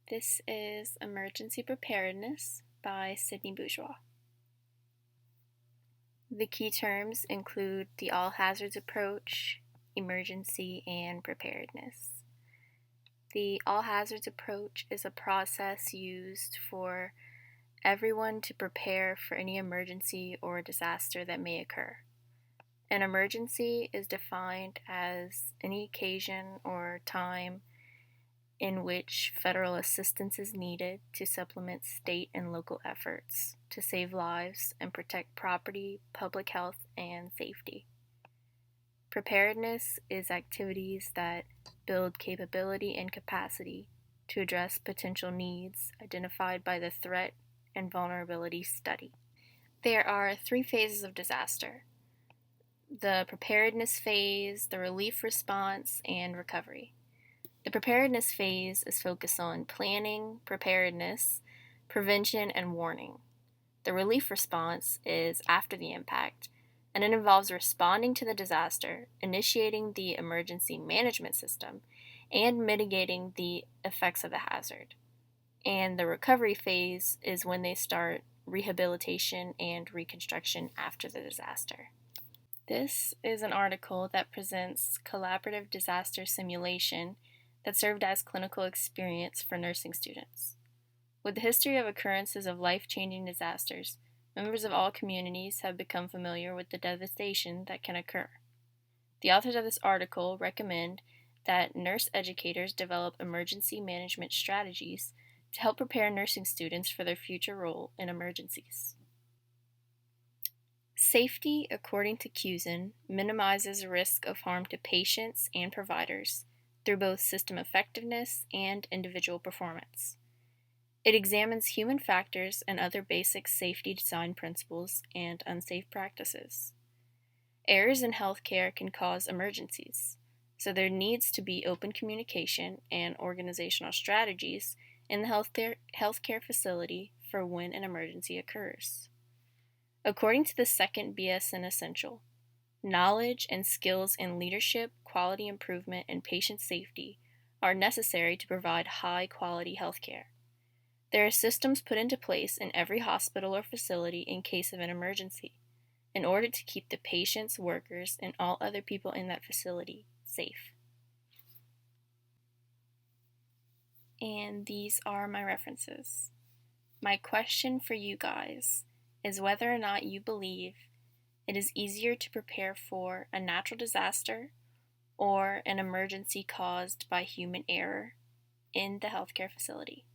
This is Emergency Preparedness by Sydne Bourgeois. The key terms include the all hazards approach, emergency, and preparedness. The all hazards approach is a process used for everyone to prepare for any emergency or disaster that may occur. An emergency is defined as any occasion or time in which federal assistance is needed to supplement state and local efforts to save lives and protect property, public health, and safety. Preparedness is activities that build capability and capacity to address potential needs identified by the threat and vulnerability study. There are 3 phases of disaster: the preparedness phase, the relief response, and recovery. The preparedness phase is focused on planning, preparedness, prevention, and warning. The relief response is after the impact, and it involves responding to the disaster, initiating the emergency management system, and mitigating the effects of the hazard. And the recovery phase is when they start rehabilitation and reconstruction after the disaster. This is an article that presents collaborative disaster simulation that served as clinical experience for nursing students. With the history of occurrences of life-changing disasters, members of all communities have become familiar with the devastation that can occur. The authors of this article recommend that nurse educators develop emergency management strategies to help prepare nursing students for their future role in emergencies. Safety, according to Cusin, minimizes risk of harm to patients and providers through both system effectiveness and individual performance. It examines human factors and other basic safety design principles and unsafe practices. Errors in healthcare can cause emergencies, so there needs to be open communication and organizational strategies in the healthcare facility for when an emergency occurs. According to the second BSN Essential, knowledge and skills in leadership, quality improvement, and patient safety are necessary to provide high-quality healthcare. There are systems put into place in every hospital or facility in case of an emergency, in order to keep the patients, workers, and all other people in that facility safe. And these are my references. My question for you guys is whether or not you believe it is easier to prepare for a natural disaster or an emergency caused by human error in the healthcare facility.